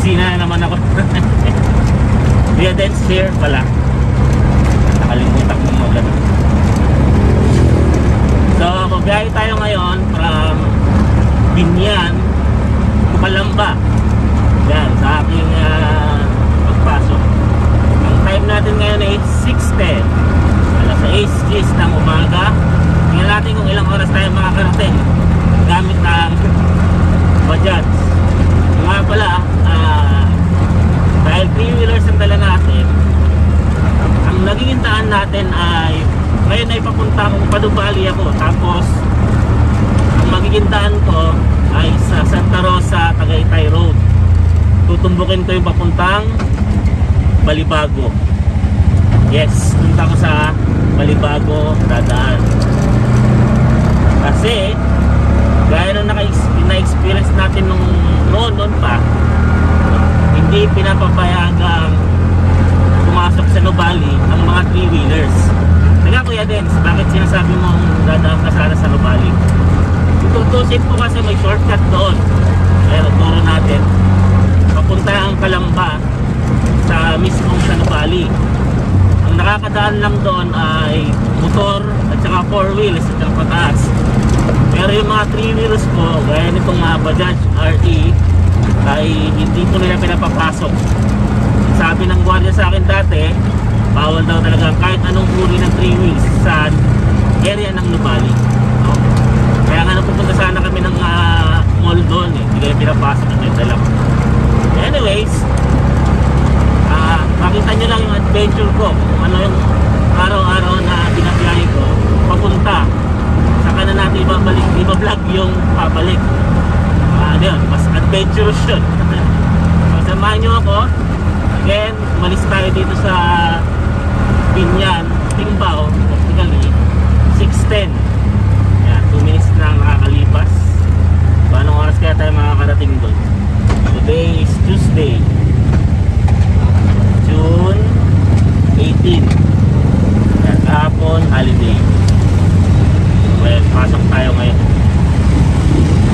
opisina na naman ako. Via Dance here pala. Nakalimutan ko magano. So, magbiyahe tayo ngayon from Binyan to Calamba. Yan, sa aking pagpasok. Ang time natin ngayon ay 6:10. Alas 6 ng umaga. Tingnan natin kung ilang oras tayo makakarating gamit ang Bajaj. Nga pala, dahil 3-wheelers ang dala natin, ang naging daan natin ay ngayon ay papunta kung Padubali ako, tapos ang magiging daan ko ay sa Santa Rosa, Tagaytay Road. Tutumbukin ko yung papuntang Balibago. Yes, punta ko sa Balibago dadaan. Kasi gaya nung na-experience natin nung noon pa, hindi pinapapayagang pumasok sa Nubali ang mga 3-wheelers. Teka Kuya Dens, bakit sinasabi mong dadaan ka sana sa Nubali? Tutusin ko kasi may shortcut doon. Kaya turo natin. Papunta ang Calamba sa mismong sa Nubali. Ang nakakadaan lang doon ay motor at saka 4-wheels at saka pataas. Pero yung mga 3-wheels ko, gaya nitong Bajaj RE, ay hindi ko nila pinapapasok. Sabi ng gwardiya sa akin dati, bawal daw talaga kahit anong uri ng 3-wheels sa area ng Nubali. No? Kaya nga napupunta sana kami ng mall doon eh. Hindi kayo pinapasok ng dala. Anyways, makita nyo lang yung adventure ko, kung ano yung araw-araw na binabiyahe ko papunta. Saka na natin iba-vlog yung pabalik. Yun, mas adventurous yun. Samahan nyo ako. Again, umalis tayo dito sa Binyan, Timbao, practically 6:10. Yan, 2 minutes na nakakalipas. Anong oras kaya tayo makakarating doon? Today is Tuesday, June 18. Yan, kahapon, holiday. Well, pasok tayo ngayon.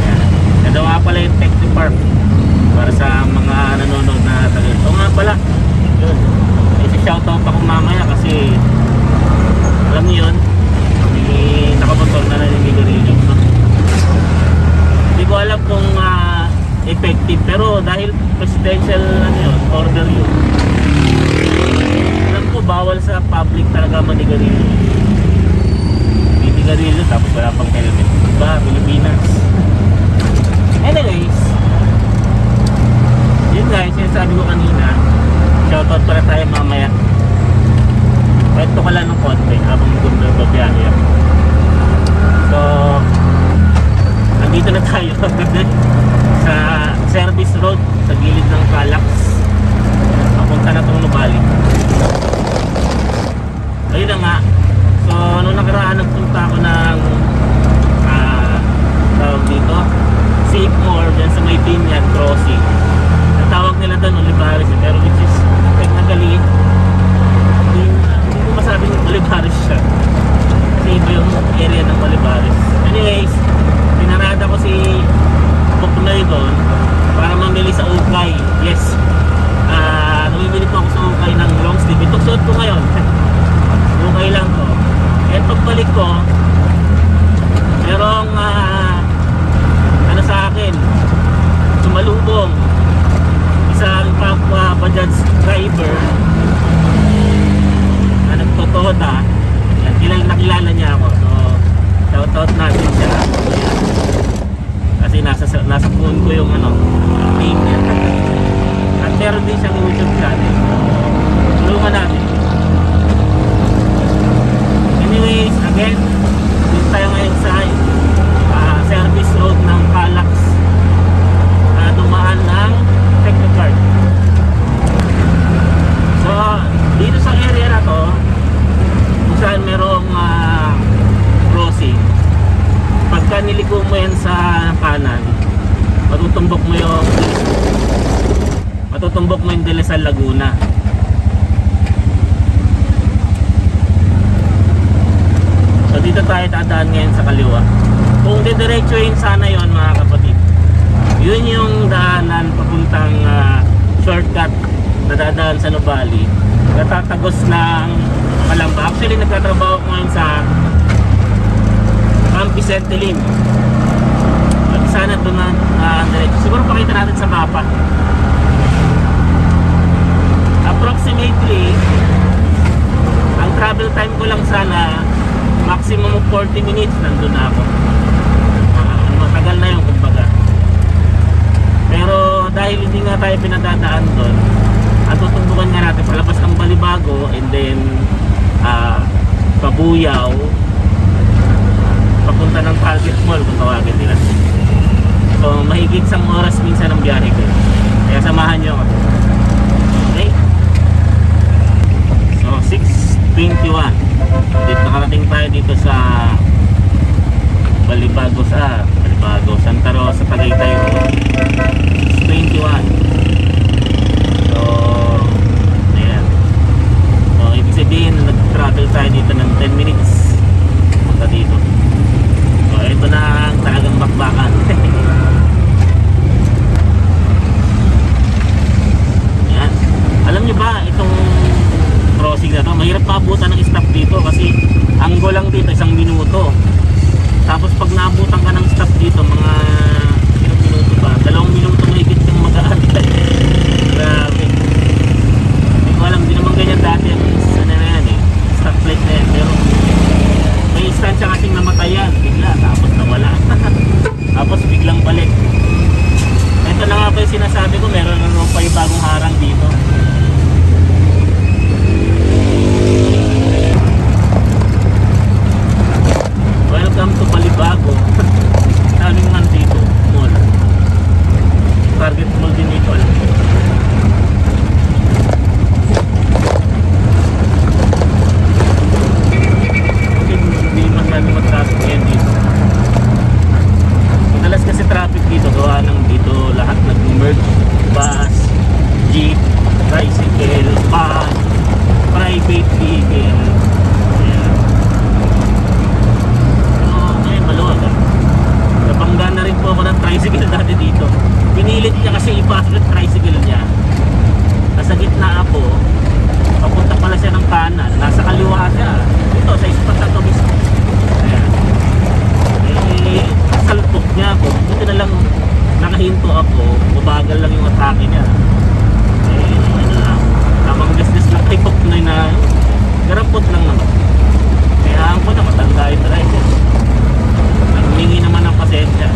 Yan. Ito nga pala yung Techno Park para sa mga nanonood na tagal. Ito nga pala, yun, isi-shoutout ako mamaya kasi alam niyo yun, may nakamotor na naninigarilyo. Hindi ko alam kung effective, pero dahil presidential order yun, alam ko bawal sa public talaga manigarilyo. Manigarilyo tapos wala pang helmet. Diba, Pilipinas? Anyways, yun guys, sinasabi ko kanina, shoutout pala tayo mamaya. Kwento ko lang ng konti habang babiyahe ako. So, andito na tayo sa service road sa gilid ng Calax. Papunta na itong Nubali. Ayun na nga. So, nung nakaraan nagpunta ako ng tawag dito, Seymour, dyan sa may Binyan Crossing. Ang tawag nila doon Olivares, pero which is technically hindi ko masabing Olivares siya kasi iba yung area ng Olivares. Anyways, pinarada ko si Buknoy doon para mamili sa ukay. Yes, namimili po ako sa ukay ng long sleeve. Ito suot ko ngayon. Ukay lang to. And pagbalik ko, merong ano sa akin, sumalubong isang kapwa Bajaj driver na nagtotoda. Nakilala niya ako, so shoutout natin siya. Kasi nasa phone ko yung name niya. At meron din siyang YouTube channel, tulungan natin. Anyways, again, dito tayo ngayon sa service road ng Calax, dumaan ng Technocard. So dito sa area na to, kung saan merong crossing, pagka niliko mo yan sa kanan, matutumbok mo yung Dilasal Laguna. So dito tayo dadaan ngayon sa kaliwa. Kung didiretsuhin sana yon mga kapatid, yun yung daanan papuntang dadaan sa Nubali, natatagos ng Calamba. Actually, nagtatrabaho ko ngayon sa Camp Vicente Lim. Sana doon na diretso. Siguro pakita natin sa mapa. Approximately, ang travel time ko lang sana maximum of 40 minutes nandun na ako. Matagal na yung kumbaga. Pero dahil hindi nga tayo pinadadaan doon, at tutumbukan nga natin palabas ng Balibago and then Pabuyaw papunta ng Target Mall kung tawagin nila. So mahigit isang oras minsan ang biyahe ko. Kaya samahan nyo ako. Okay? So 6:21. Dito nakarating tayo dito sa Balibago, Santa Rosa, Tagaytay Road. 6:21. So ayan. So ibig sabihin nag-travel tayo dito ng 10 minutes punta dito. So ito na ang talagang bakbakan. Ayan. Alam nyo ba itong crossing na to, mahirap maabutan ng stop dito kasi ang go lang dito 1 minuto. Tapos pag naabutan ka ng stop dito, mga ilang minuto pa, 2 minuto mahigit kang mag-aantay. Grabe. Hindi ko alam, hindi naman ganyan dati ang ano na yan eh, stoplight na yan. Pero may instansya kasing namatayan bigla, tapos nawala. Tapos biglang balik. Ito na nga pa yung sinasabi ko, meron na naman pa yung bagong harang dito. Welcome to Balibago. Daming man dito, mall. Target Mall din dito. Hindi masyado matraffic ngayon dito. Madalas kasi traffic dito, gawa ng dito lahat nag-merge. Bus, jeep, tricycle, van, private vehicle. Napangga na rin po ako ng tricycle dati dito. Pinilit niya kasi ipasok yung tricycle niya. Nasa gitna ako, papunta pala siya ng kanan. Nasa kaliwa siya. Ito, sa ispat na ito mismo. Ayan. Eh, salpok niya ako. Buti na lang nakahinto ako. Mabagal lang yung atake niya. Eh, ano lang. Tamang business lang kay Poknoy na garampot lang naman. Kaya ako na matanda yung driver. Humingi naman ng pasensya.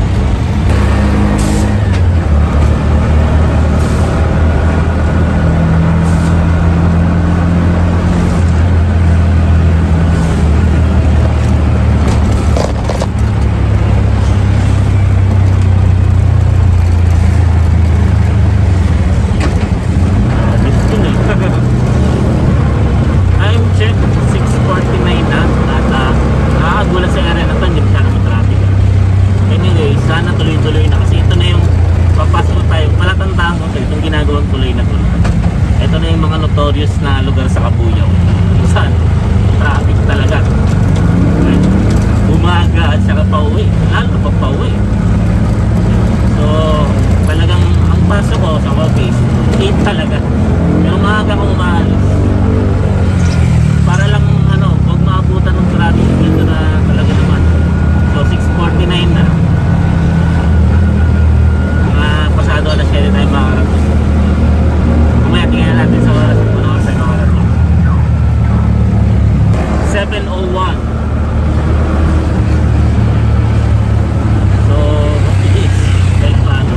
Time check 6:49 na at nakakagula sa area na ito, hindi pa naman traffic. Anyway, sana tuloy-tuloy na kasi ito na yung papasok tayo. Palatandaan ko ito, itong ginagawang tuloy na tuloy. Ito na yung mga notorious na lugar sa Kabuyaw. Saan? Traffic talaga. Umaga at saka pauwi. Lalo na pag pauwi. So, talagang ang pasok ko sa office, 8 talaga. Pero maaga kong umaalis. Para lang huwag maabutan ng traffic dito na talaga naman. So 6:49 na. Pasado alas 7 tayo makarating. Kumaya tingnan natin sa oras kung ano oras tayo makarating. 7:01. So mabilis kahit paano.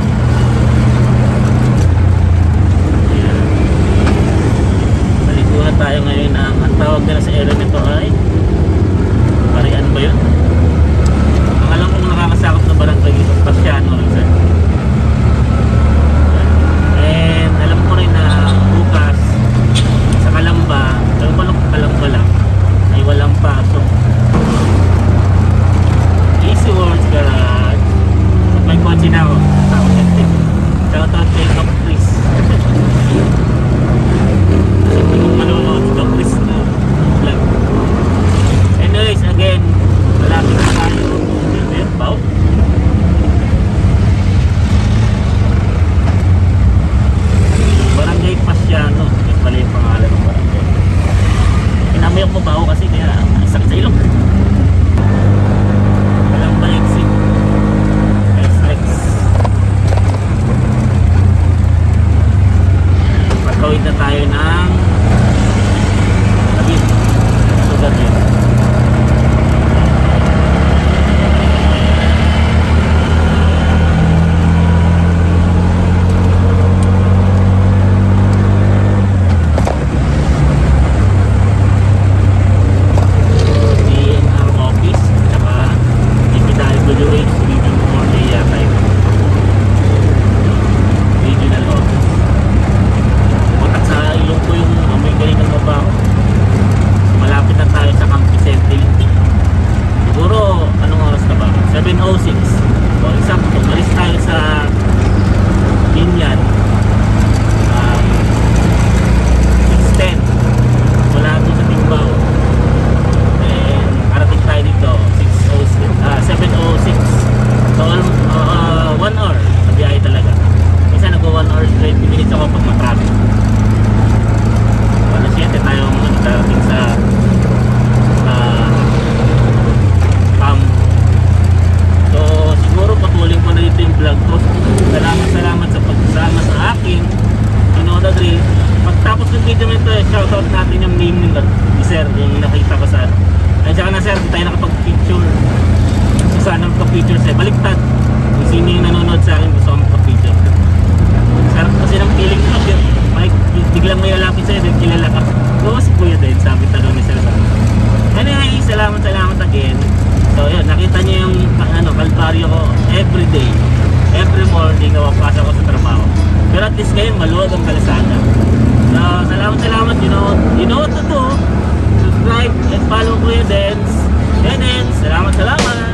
na tayo ng Taguig. Sugar yun. Shoutout natin yung name ni sir, yung nakita ko sa ay saka na sir, tayo nakapag-picture. So sana magpa-picture sa'yo. Baliktad. Kung sino yung nanonood sa akin, gusto ko magpa-picture. Sarap kasi ng feeling ko. Biglang may lalapit sa'yo, din kilala ka. Oo, si Kuya din, sabi tanong ni sir sa akin. Anyway, salamat again. So yun, nakita niyo yung kalbaryo ko everyday. Every morning, napapasok ko sa trabaho. Pero at least ngayon, maluwag ang kalasada. So, salamat. You know what to do. Subscribe and follow Kuya Dens. Kuya Dens, salamat.